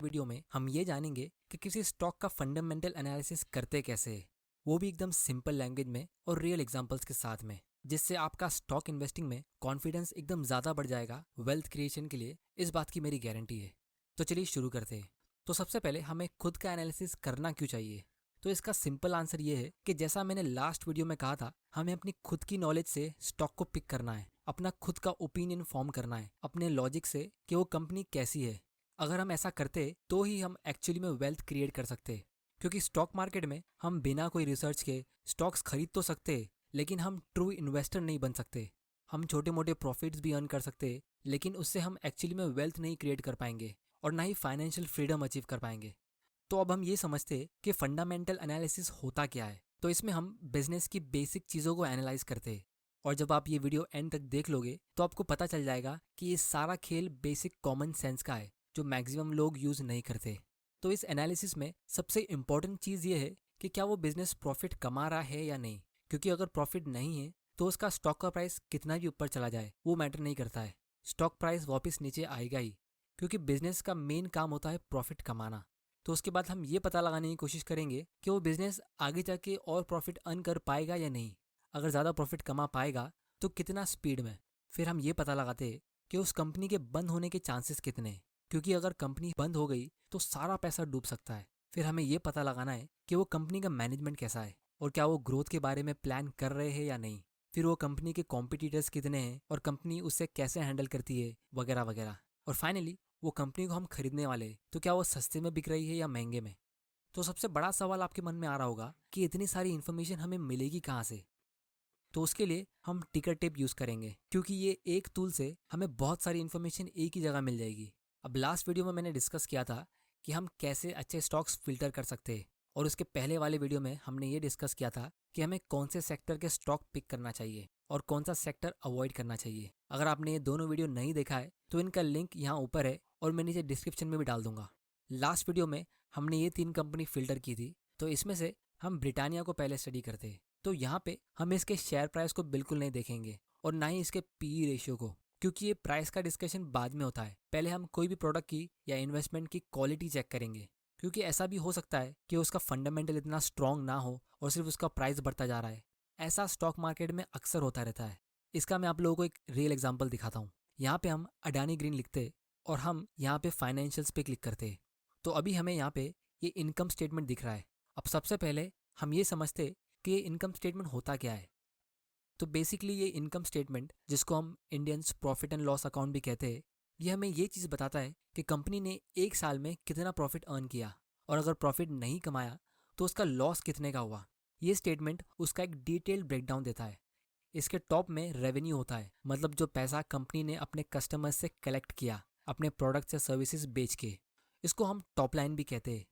Video में हम ये जानेंगे कि किसी स्टॉक का फंडामेंटल एनालिसिस करते कैसे है, वो भी एकदम सिंपल लैंग्वेज में और रियल एग्जांपल्स के साथ में, जिससे आपका स्टॉक इन्वेस्टिंग में कॉन्फिडेंस एकदम ज़्यादा बढ़ जाएगा वेल्थ क्रिएशन के लिए। इस बात की मेरी गारंटी है। तो चलिए शुरू करते हैं। तो सबसे पहले हमें खुद का एनालिसिस करना क्यों चाहिए? तो इसका सिंपल आंसर ये है कि जैसा मैंने लास्ट वीडियो में कहा था, हमें अपनी खुद की नॉलेज से स्टॉक को पिक करना है, अपना खुद का ओपिनियन फॉर्म करना है अपने लॉजिक से कि वो कंपनी कैसी है। अगर हम ऐसा करते तो ही हम एक्चुअली में वेल्थ क्रिएट कर सकते। क्योंकि स्टॉक मार्केट में हम बिना कोई रिसर्च के स्टॉक्स खरीद तो सकते, लेकिन हम ट्रू इन्वेस्टर नहीं बन सकते। हम छोटे मोटे प्रॉफिट्स भी अर्न कर सकते, लेकिन उससे हम एक्चुअली में वेल्थ नहीं क्रिएट कर पाएंगे और ना ही फाइनेंशियल फ्रीडम अचीव कर पाएंगे। तो अब हम ये समझते कि फंडामेंटल एनालिसिस होता क्या है। तो इसमें हम बिजनेस की बेसिक चीज़ों को एनालाइज करते हैं। और जब आप ये वीडियो एंड तक देख लोगे तो आपको पता चल जाएगा कि ये सारा खेल बेसिक कॉमन सेंस का है, जो मैक्सिमम लोग यूज़ नहीं करते। तो इस एनालिसिस में सबसे इम्पॉर्टेंट चीज़ ये है कि क्या वो बिजनेस प्रॉफिट कमा रहा है या नहीं। क्योंकि अगर प्रॉफिट नहीं है तो उसका स्टॉक का प्राइस कितना भी ऊपर चला जाए वो मैटर नहीं करता है, स्टॉक प्राइस वापस नीचे आएगा ही। क्योंकि बिजनेस का मेन काम होता है प्रॉफिट कमाना। तो उसके बाद हम ये पता लगाने की कोशिश करेंगे कि वो बिजनेस आगे जाके और प्रॉफिट अर्न कर पाएगा या नहीं। अगर ज़्यादा प्रॉफिट कमा पाएगा तो कितना स्पीड में। फिर हम ये पता लगाते कि उस कंपनी के बंद होने के चांसेस कितने हैं, क्योंकि अगर कंपनी बंद हो गई तो सारा पैसा डूब सकता है। फिर हमें ये पता लगाना है कि वो कंपनी का मैनेजमेंट कैसा है और क्या वो ग्रोथ के बारे में प्लान कर रहे हैं या नहीं। फिर वो कंपनी के कॉम्पिटिटर्स कितने हैं और कंपनी उससे कैसे हैंडल करती है, वगैरह वगैरह। और फाइनली वो कंपनी को हम खरीदने वाले तो क्या वो सस्ते में बिक रही है या महंगे में। तो सबसे बड़ा सवाल आपके मन में आ रहा होगा कि इतनी सारी इन्फॉर्मेशन हमें मिलेगी कहाँ से। तो उसके लिए हम टिकर टेप यूज़ करेंगे, क्योंकि ये एक टूल से हमें बहुत सारी इन्फॉर्मेशन एक ही जगह मिल जाएगी। अब लास्ट वीडियो में मैंने डिस्कस किया था कि हम कैसे अच्छे स्टॉक्स फिल्टर कर सकते हैं, और उसके पहले वाले वीडियो में हमने ये डिस्कस किया था कि हमें कौन से सेक्टर के स्टॉक पिक करना चाहिए और कौन सा सेक्टर अवॉइड करना चाहिए। अगर आपने ये दोनों वीडियो नहीं देखा है तो इनका लिंक यहाँ ऊपर है और मैं नीचे डिस्क्रिप्शन में भी डाल दूंगा। लास्ट वीडियो में हमने ये 3 कंपनी फिल्टर की थी, तो इसमें से हम ब्रिटानिया को पहले स्टडी करते हैं। तो यहाँ पे हम इसके शेयर प्राइस को बिल्कुल नहीं देखेंगे और ना ही इसके पी रेशियो को, क्योंकि ये प्राइस का डिस्कशन बाद में होता है। पहले हम कोई भी प्रोडक्ट की या इन्वेस्टमेंट की क्वालिटी चेक करेंगे, क्योंकि ऐसा भी हो सकता है कि उसका फंडामेंटल इतना स्ट्रांग ना हो और सिर्फ उसका प्राइस बढ़ता जा रहा है। ऐसा स्टॉक मार्केट में अक्सर होता रहता है। इसका मैं आप लोगों को एक रियल एग्जाम्पल दिखाता हूँ। यहाँ पे हम अडानी ग्रीन लिखते और हम यहाँ पे फाइनेंशियल्स पे क्लिक करते। तो अभी हमें यहाँ पे ये इनकम स्टेटमेंट दिख रहा है। अब सबसे पहले हम ये समझते कि ये इनकम स्टेटमेंट होता क्या है। तो बेसिकली ये इनकम स्टेटमेंट, जिसको हम Indians profit and loss account भी कहते हैं, ये हमें ये चीज़ बताता है कि कंपनी ने एक साल में कितना प्रॉफिट अर्न किया, और अगर प्रॉफिट नहीं कमाया तो उसका लॉस कितने का हुआ। ये स्टेटमेंट उसका एक डिटेल ब्रेकडाउन देता है। इसके टॉप में रेवेन्यू होता है, मतलब जो पैसा कंपनी ने अपने कस्टमर्स से कलेक्ट किया अपने प्रोडक्ट्स या सर्विसेज बेच के। इसको हम टॉप लाइन भी कहते हैं,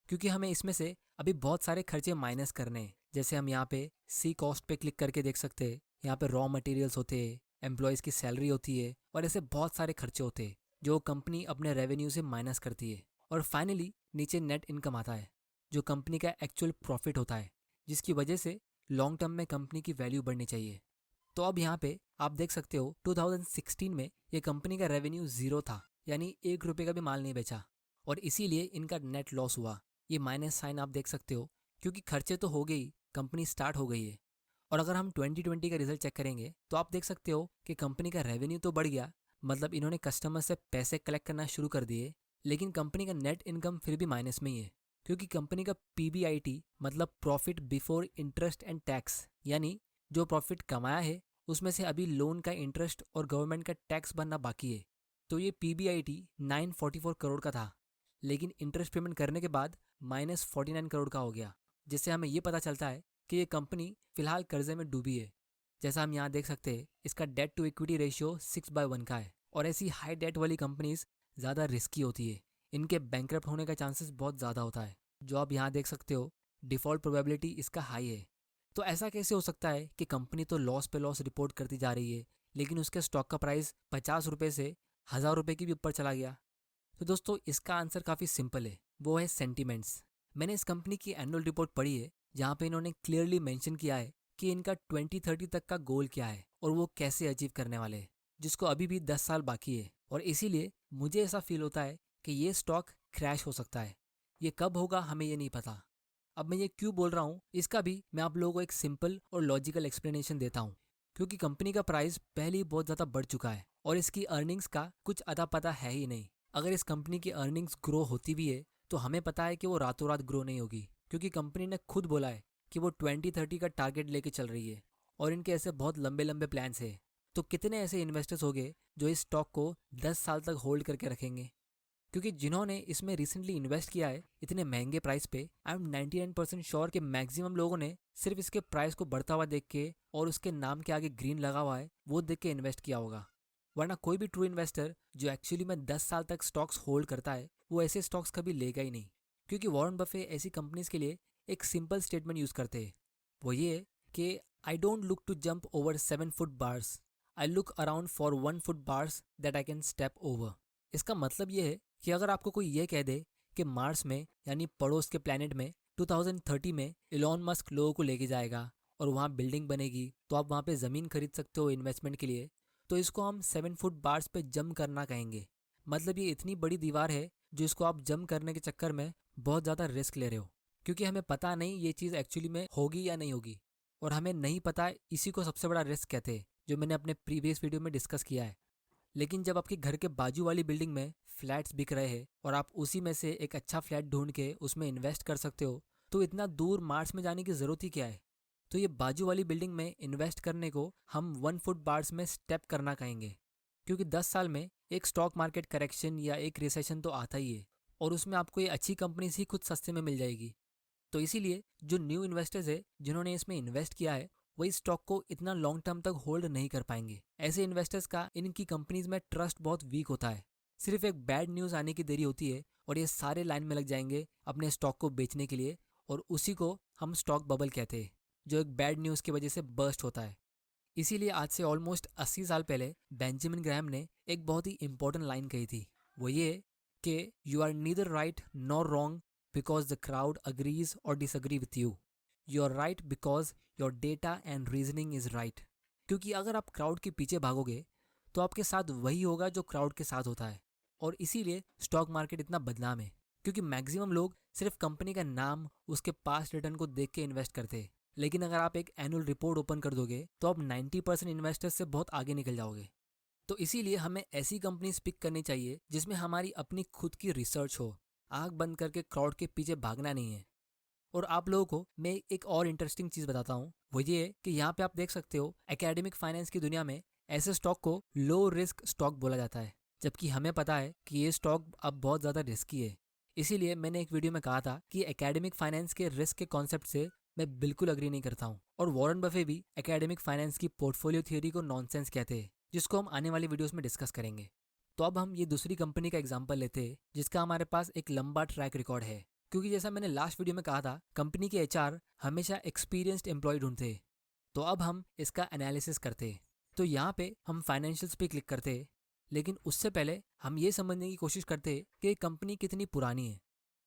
क्योंकि हमें इसमें से अभी बहुत सारे खर्चे माइनस करने हैं। जैसे हम यहाँ पे सी कॉस्ट पे क्लिक करके देख सकते हैं, यहाँ पे रॉ मटेरियल्स होते हैं, एम्प्लॉयज़ की सैलरी होती है, और ऐसे बहुत सारे खर्चे होते हैं जो कंपनी अपने रेवेन्यू से माइनस करती है। और फाइनली नीचे नेट इनकम आता है, जो कंपनी का एक्चुअल प्रॉफिट होता है, जिसकी वजह से लॉन्ग टर्म में कंपनी की वैल्यू बढ़नी चाहिए। तो अब यहाँ पे आप देख सकते हो 2016 में ये कंपनी का रेवेन्यू 0 था, यानी 1 रुपये का भी माल नहीं बेचा, और इसीलिए इनका नेट लॉस हुआ। ये माइनस साइन आप देख सकते हो, क्योंकि खर्चे तो हो गई, कंपनी स्टार्ट हो गई है। और अगर हम 2020 का रिजल्ट चेक करेंगे तो आप देख सकते हो कि कंपनी का रेवेन्यू तो बढ़ गया, मतलब इन्होंने कस्टमर से पैसे कलेक्ट करना शुरू कर दिए, लेकिन कंपनी का नेट इनकम फिर भी माइनस में ही है। क्योंकि कंपनी का पीबीआईटी मतलब profit before interest and tax, यानी जो प्रॉफिट कमाया है उसमें से अभी लोन का इंटरेस्ट और गवर्नमेंट का टैक्स भरना बाकी है। तो ये पीबीआईटी 944 करोड़ का था, लेकिन इंटरेस्ट पेमेंट करने के बाद -49 करोड़ का हो गया, जिससे हमें ये पता चलता है कि ये कंपनी फिलहाल कर्जे में डूबी है। जैसा हम यहाँ देख सकते हैं, इसका डेट टू इक्विटी रेशियो 6/1 का है, और ऐसी हाई डेट वाली कंपनीज ज़्यादा रिस्की होती है। इनके बैंकरप्ट होने का चांसेस बहुत ज़्यादा होता है। जो आप यहाँ देख सकते हो, डिफ़ॉल्ट प्रोबेबिलिटी इसका हाई है। तो ऐसा कैसे हो सकता है कि कंपनी तो लॉस पे लॉस रिपोर्ट करती जा रही है, लेकिन उसके स्टॉक का प्राइस 50 रुपये से 1000 रुपये की भी ऊपर चला गया? तो दोस्तों इसका आंसर काफ़ी सिंपल है, वो है सेंटीमेंट्स। मैंने इस कंपनी की एनुअल रिपोर्ट पढ़ी है, जहाँ पे इन्होंने क्लियरली मेंशन किया है कि इनका 2030 तक का गोल क्या है और वो कैसे अचीव करने वाले हैं, जिसको अभी भी 10 साल बाकी है। और इसीलिए मुझे ऐसा फील होता है कि ये स्टॉक क्रैश हो सकता है। ये कब होगा हमें ये नहीं पता। अब मैं ये क्यों बोल रहा हूँ इसका भी मैं आप लोगों को एक सिंपल और लॉजिकल एक्सप्लेनेशन देता हूँ। क्योंकि कंपनी का प्राइस पहले ही बहुत ज़्यादा बढ़ चुका है और इसकी अर्निंग्स का कुछ अता पता है ही नहीं। अगर इस कंपनी की अर्निंग्स ग्रो होती भी है तो हमें पता है कि वो रातों रात ग्रो नहीं होगी, क्योंकि कंपनी ने खुद बोला है कि वो 2030 का टारगेट लेके चल रही है और इनके ऐसे बहुत लंबे लंबे प्लान्स है। तो कितने ऐसे इन्वेस्टर्स होंगे जो इस स्टॉक को 10 साल तक होल्ड करके रखेंगे? क्योंकि जिन्होंने इसमें रिसेंटली इन्वेस्ट किया है इतने महंगे प्राइस पे, आई एम 99% श्योर कि मैक्सिमम लोगों ने सिर्फ इसके प्राइस को बढ़ता हुआ देख के और उसके नाम के आगे ग्रीन लगा हुआ है वो देख के इन्वेस्ट किया होगा। वरना कोई भी ट्रू इन्वेस्टर जो एक्चुअली में 10 साल तक स्टॉक्स होल्ड करता है वो ऐसे स्टॉक्स कभी लेगा ही नहीं। क्योंकि वॉरेन बफे ऐसी कंपनीज के लिए एक सिंपल स्टेटमेंट यूज़ करते हैं, वो ये कि I don't look to jump over 7 foot bars, I look around for 1 foot bars that I can step over. इसका मतलब ये है कि अगर आपको कोई ये कह दे कि मार्स में यानी पड़ोस के प्लेनेट में 2030 में इलॉन मस्क लोगों को लेके जाएगा और वहाँ बिल्डिंग बनेगी तो आप वहाँ पे ज़मीन खरीद सकते हो इन्वेस्टमेंट के लिए, तो इसको हम 7 फुट बार्स पे जंप करना कहेंगे। मतलब ये इतनी बड़ी दीवार है जो इसको आप जंप करने के चक्कर में बहुत ज़्यादा रिस्क ले रहे हो, क्योंकि हमें पता नहीं ये चीज़ एक्चुअली में होगी या नहीं होगी। और हमें नहीं पता, इसी को सबसे बड़ा रिस्क कहते हैं, जो मैंने अपने प्रीवियस वीडियो में डिस्कस किया है। लेकिन जब आपके घर के बाजू वाली बिल्डिंग में फ्लैट्स बिक रहे हैं और आप उसी में से एक अच्छा फ्लैट ढूंढ के उसमें इन्वेस्ट कर सकते हो, तो इतना दूर मार्स में जाने की ज़रूरत ही क्या है? तो ये बाजू वाली बिल्डिंग में इन्वेस्ट करने को हम 1 फुट बार्स में स्टेप करना कहेंगे। क्योंकि 10 साल में एक स्टॉक मार्केट करेक्शन या एक रिसेशन तो आता ही है और उसमें आपको ये अच्छी कंपनीज ही खुद सस्ते में मिल जाएगी। तो इसीलिए जो न्यू इन्वेस्टर्स है जिन्होंने इसमें इन्वेस्ट किया है वही स्टॉक को इतना लॉन्ग टर्म तक होल्ड नहीं कर पाएंगे। ऐसे इन्वेस्टर्स का इनकी कंपनीज में ट्रस्ट बहुत वीक होता है। सिर्फ एक बैड न्यूज़ आने की देरी होती है और ये सारे लाइन में लग जाएंगे अपने स्टॉक को बेचने के लिए, और उसी को हम स्टॉक बबल कहते हैं, जो एक बैड न्यूज़ की वजह से बर्स्ट होता है। इसीलिए आज से ऑलमोस्ट 80 साल पहले बेंजामिन ग्रैहम ने एक बहुत ही इंपॉर्टेंट लाइन कही थी। वो ये कि you are neither right nor wrong because the crowd agrees और disagree with you, you are right because your data and reasoning is right. क्योंकि अगर आप क्राउड के पीछे भागोगे तो आपके साथ वही होगा जो क्राउड के साथ होता है। और इसीलिए स्टॉक मार्केट इतना बदनाम है, क्योंकि मैक्सिमम लोग सिर्फ कंपनी का नाम, उसके पास्ट रिटर्न को देख के इन्वेस्ट करते हैं। लेकिन अगर आप एक एनुअल रिपोर्ट ओपन कर दोगे तो आप 90% इन्वेस्टर्स से बहुत आगे निकल जाओगे। तो इसीलिए हमें ऐसी कंपनीज पिक करनी चाहिए जिसमें हमारी अपनी खुद की रिसर्च हो। आंख बंद करके क्राउड के पीछे भागना नहीं है। और आप लोगों को मैं एक और इंटरेस्टिंग चीज़ बताता हूँ, वो ये है कि यहाँ पे आप देख सकते हो एकेडमिक फाइनेंस की दुनिया में ऐसे स्टॉक को लो रिस्क स्टॉक बोला जाता है, जबकि हमें पता है कि ये स्टॉक अब बहुत ज़्यादा रिस्की है। इसीलिए मैंने एक वीडियो में कहा था कि एकेडमिक फाइनेंस के रिस्क के कॉन्सेप्ट से मैं बिल्कुल अग्री नहीं करता हूँ। और वॉरेन बफे भी एकेडमिक फाइनेंस की पोर्टफोलियो थियोरी को नॉनसेंस कहते हैं, जिसको हम आने वाली वीडियोस में डिस्कस करेंगे। तो अब हम ये दूसरी कंपनी का एग्जांपल लेते हैं जिसका हमारे पास एक लंबा ट्रैक रिकॉर्ड है। क्योंकि जैसा मैंने लास्ट वीडियो में कहा था, कंपनी के एचआर हमेशा एक्सपीरियंस्ड एम्प्लॉय ढूंढते। तो अब हम इसका एनालिसिस करते। तो यहाँ पे हम फाइनेंशियल्स पे क्लिक करते, लेकिन उससे पहले हम ये समझने की कोशिश करते कि कंपनी कितनी पुरानी है,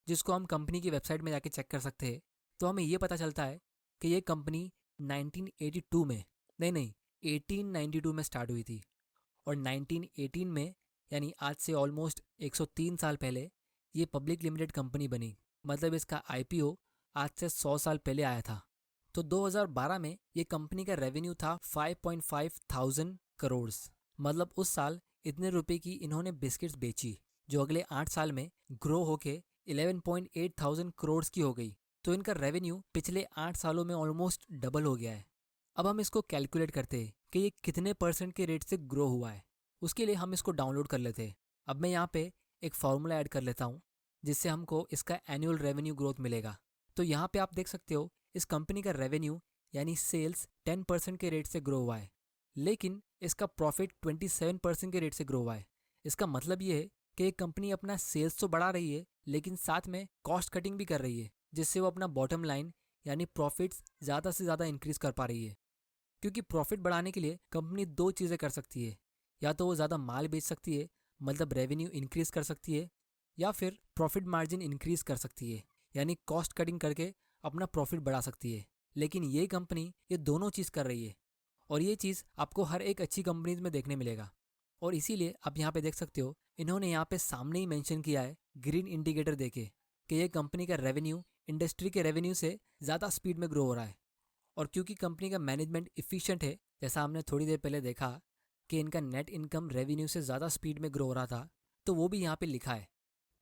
जिसको हम कंपनी की वेबसाइट में जाके चेक कर सकते हैं। तो हमें ये पता चलता है कि ये कंपनी 1982 में नहीं 1892 में स्टार्ट हुई थी और 1918 में, यानी आज से ऑलमोस्ट 103 साल पहले, ये पब्लिक लिमिटेड कंपनी बनी। मतलब इसका आईपीओ आज से 100 साल पहले आया था। तो 2012 में ये कंपनी का रेवेन्यू था 5.5 थाउजेंड करोड़। मतलब उस साल इतने रुपए की इन्होंने बिस्किट्स बेची, जो अगले 8 साल में ग्रो होके 11.8 थाउजेंड करोड़ की हो गई। तो इनका रेवेन्यू पिछले 8 सालों में ऑलमोस्ट डबल हो गया है। अब हम इसको कैलकुलेट करते हैं कि ये कितने परसेंट के रेट से ग्रो हुआ है। उसके लिए हम इसको डाउनलोड कर लेते हैं। अब मैं यहाँ पे एक फार्मूला ऐड कर लेता हूँ जिससे हमको इसका एनुअल रेवेन्यू ग्रोथ मिलेगा। तो यहाँ पे आप देख सकते हो इस कंपनी का रेवेन्यू यानी सेल्स 10% के रेट से ग्रो हुआ है, लेकिन इसका प्रॉफिट 27% के रेट से ग्रो हुआ है। इसका मतलब ये है कि एक कंपनी अपना सेल्स तो बढ़ा रही है लेकिन साथ में कॉस्ट कटिंग भी कर रही है, जिससे वो अपना बॉटम लाइन यानी प्रॉफिट्स ज़्यादा से ज़्यादा इंक्रीज कर पा रही है। क्योंकि प्रॉफिट बढ़ाने के लिए कंपनी दो चीज़ें कर सकती है, या तो वो ज़्यादा माल बेच सकती है, मतलब रेवेन्यू इंक्रीज कर सकती है, या फिर प्रॉफिट मार्जिन इंक्रीज कर सकती है, यानी कॉस्ट कटिंग करके अपना प्रॉफिट बढ़ा सकती है। लेकिन ये कंपनी ये दोनों चीज़ कर रही है और ये चीज़ आपको हर एक अच्छी कंपनीज में देखने मिलेगा। और इसीलिए आप यहाँ पे देख सकते हो इन्होंने यहाँ पे सामने ही मेंशन किया है ग्रीन इंडिकेटर देके कि ये कंपनी का रेवेन्यू इंडस्ट्री के रेवेन्यू से ज़्यादा स्पीड में ग्रो हो रहा है। और क्योंकि कंपनी का मैनेजमेंट इफ़िशिएंट है, जैसा हमने थोड़ी देर पहले देखा कि इनका नेट इनकम रेवेन्यू से ज़्यादा स्पीड में ग्रो हो रहा था, तो वो भी यहाँ पे लिखा है।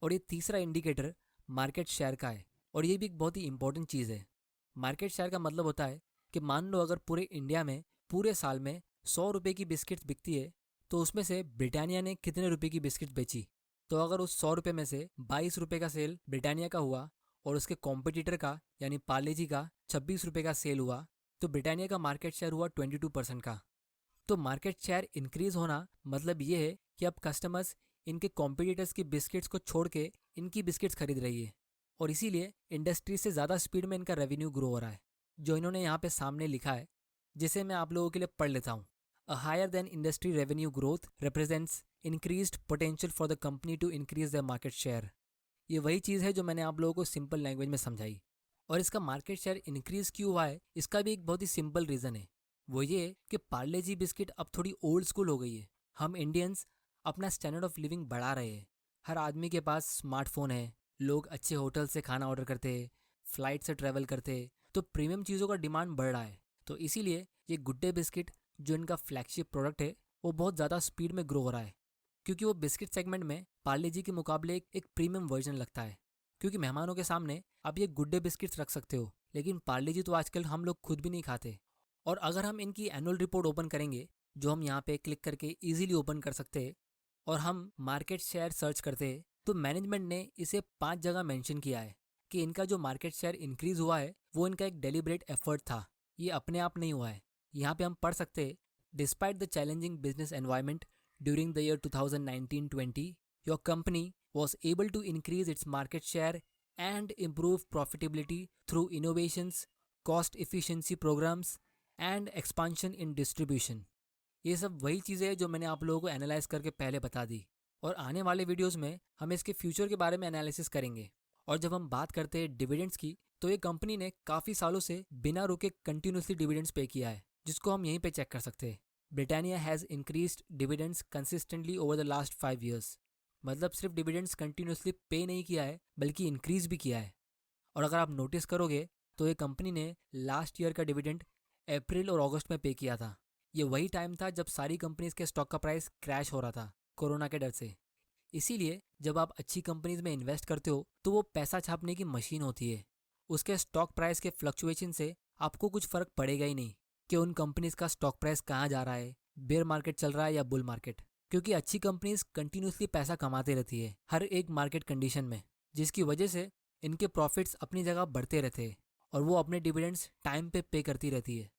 और ये तीसरा इंडिकेटर मार्केट शेयर का है, और ये भी एक बहुत ही इंपॉर्टेंट चीज़ है। मार्केट शेयर का मतलब होता है कि मान लो अगर पूरे इंडिया में पूरे साल में 100 रुपये की बिस्किट्स बिकती है, तो उसमें से ब्रिटानिया ने कितने रुपए की बिस्किट्स बेची। तो अगर उस 100 रुपये में से 22 रुपये का सेल ब्रिटानिया का हुआ और उसके कॉम्पिटिटर का यानी पार्ले जी का 26 रुपये का सेल हुआ, तो ब्रिटानिया का मार्केट शेयर हुआ 22% का। तो मार्केट शेयर इंक्रीज होना मतलब ये है कि अब कस्टमर्स इनके कॉम्पिटिटर्स की बिस्किट्स को छोड़ के इनकी बिस्किट्स खरीद रही है, और इसीलिए इंडस्ट्री से ज़्यादा स्पीड में इनका रेवेन्यू ग्रो हो रहा है, जो इन्होंने यहाँ पे सामने लिखा है, जिसे मैं आप लोगों के लिए पढ़ लेता हूँ। A higher than industry revenue growth represents increased potential for the company to increase the market share. ये वही चीज़ है जो मैंने आप लोगों को सिंपल लैंग्वेज में समझाई। और इसका मार्केट शेयर इंक्रीज क्यों हुआ है, इसका भी एक बहुत ही सिंपल रीज़न है। वो ये कि पार्ले जी बिस्किट अब थोड़ी ओल्ड स्कूल हो गई है। हम इंडियंस अपना स्टैंडर्ड ऑफ लिविंग बढ़ा रहे हैं। हर आदमी के पास स्मार्टफोन है, लोग अच्छे होटल से खाना ऑर्डर करते हैं, फ्लाइट से ट्रैवल करते हैं, तो प्रीमियम चीज़ों का डिमांड बढ़ रहा है। तो इसीलिए ये गुड डे बिस्किट जो इनका फ्लैगशिप प्रोडक्ट है, वो बहुत ज़्यादा स्पीड में ग्रो हो रहा है, क्योंकि वो बिस्किट सेगमेंट में पार्ले जी के मुकाबले एक प्रीमियम वर्जन लगता है। क्योंकि मेहमानों के सामने आप ये गुड डे बिस्किट्स रख सकते हो, लेकिन पार्ले जी तो आजकल हम लोग खुद भी नहीं खाते। और अगर हम इनकी एनुअल रिपोर्ट ओपन करेंगे, जो हम यहाँ पे क्लिक करके इजीली ओपन कर सकते हैं, और हम मार्केट शेयर सर्च करते हैं, तो मैनेजमेंट ने इसे 5 जगह मेंशन किया है कि इनका जो मार्केट शेयर इंक्रीज हुआ है वो इनका एक डेलिब्रेट एफर्ट था, ये अपने आप नहीं हुआ है। यहाँ पे हम पढ़ सकते हैं, despite the challenging business environment during the year 2019-20, your company was able to increase its market share and improve profitability through innovations, cost efficiency programs and expansion in distribution। ये सब वही चीज़ें हैं जो मैंने आप लोगों को एनालाइज करके पहले बता दी, और आने वाले वीडियोस में हम इसके फ्यूचर के बारे में एनालिसिस करेंगे। और जब हम बात करते हैं डिविडेंड्स की, तो ये कंपनी ने काफ़ी सालों से बिना रुके कंटिन्यूसली डिविडेंड्स पे किया है, जिसको हम यहीं पे चेक कर सकते हैं। Britannia has increased dividends consistently over the last 5 years। मतलब सिर्फ डिविडेंड्स कंटिन्यूसली पे नहीं किया है, बल्कि इंक्रीज भी किया है। और अगर आप नोटिस करोगे तो ये कंपनी ने लास्ट ईयर का डिविडेंड अप्रैल और अगस्त में पे किया था। ये वही टाइम था जब सारी कंपनीज के स्टॉक का प्राइस क्रैश हो रहा था कोरोना के डर से। इसीलिए जब आप अच्छी कंपनीज में इन्वेस्ट करते हो, तो वो पैसा छापने की मशीन होती है। उसके स्टॉक प्राइस के फ्लक्चुएशन से आपको कुछ फ़र्क पड़ेगा ही नहीं कि उन कंपनीज का स्टॉक प्राइस कहाँ जा रहा है, बेयर मार्केट चल रहा है या बुल मार्केट। क्योंकि अच्छी कंपनीज कंटिन्यूसली पैसा कमाते रहती है हर एक मार्केट कंडीशन में, जिसकी वजह से इनके प्रॉफिट्स अपनी जगह बढ़ते रहते हैं, और वो अपने डिविडेंड्स टाइम पे करती रहती है।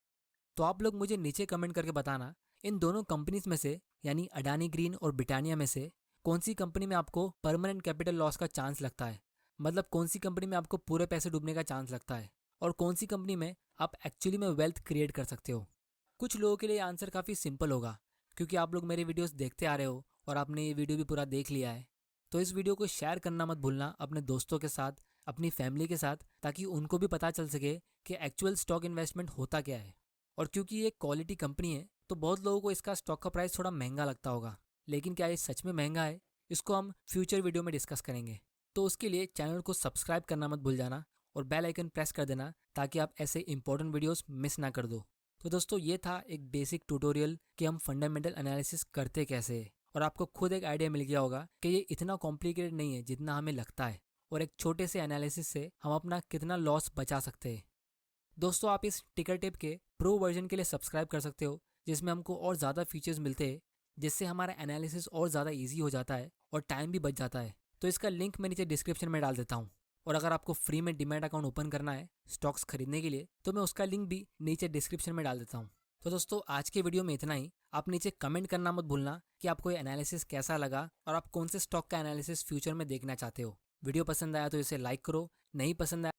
तो आप लोग मुझे नीचे कमेंट करके बताना, इन दोनों कंपनीज में से यानी अडानी ग्रीन और ब्रिटानिया में से कौन सी कंपनी में आपको परमानेंट कैपिटल लॉस का चांस लगता है। मतलब कौन सी कंपनी में आपको पूरे पैसे डूबने का चांस लगता है, और कौन सी कंपनी में आप एक्चुअली में वेल्थ क्रिएट कर सकते हो। कुछ लोगों के लिए आंसर काफ़ी सिंपल होगा, क्योंकि आप लोग मेरे वीडियोस देखते आ रहे हो और आपने ये वीडियो भी पूरा देख लिया है। तो इस वीडियो को शेयर करना मत भूलना अपने दोस्तों के साथ, अपनी फैमिली के साथ, ताकि उनको भी पता चल सके कि एक्चुअल स्टॉक इन्वेस्टमेंट होता क्या है। और क्योंकि ये क्वालिटी कंपनी है, तो बहुत लोगों को इसका स्टॉक का प्राइस थोड़ा महंगा लगता होगा, लेकिन क्या ये सच में महंगा है, इसको हम फ्यूचर वीडियो में डिस्कस करेंगे। तो उसके लिए चैनल को सब्सक्राइब करना मत भूल जाना और बेल आइकन प्रेस कर देना, ताकि आप ऐसे इंपॉर्टेंट वीडियोस मिस ना कर दो। तो दोस्तों, ये था एक बेसिक ट्यूटोरियल कि हम फंडामेंटल एनालिसिस करते कैसे है, और आपको खुद एक आइडिया मिल गया होगा कि ये इतना कॉम्प्लिकेटेड नहीं है जितना हमें लगता है, और एक छोटे से एनालिसिस से हम अपना कितना लॉस बचा सकते हैं। दोस्तों, आप इस टिकर टिप के प्रो वर्जन के लिए सब्सक्राइब कर सकते हो, जिसमें हमको और ज़्यादा फीचर्स मिलते हैं, जिससे हमारा एनालिसिस और ज़्यादा ईजी हो जाता है और टाइम भी बच जाता है। तो इसका लिंक मैं नीचे डिस्क्रिप्शन में डाल देता हूँ। और अगर आपको फ्री में डीमैट अकाउंट ओपन करना है स्टॉक्स खरीदने के लिए, तो मैं उसका लिंक भी नीचे डिस्क्रिप्शन में डाल देता हूँ। तो दोस्तों, आज के वीडियो में इतना ही। आप नीचे कमेंट करना मत भूलना कि आपको ये एनालिसिस कैसा लगा और आप कौन से स्टॉक का एनालिसिस फ्यूचर में देखना चाहते हो। वीडियो पसंद आया तो इसे लाइक करो, नहीं पसंद आया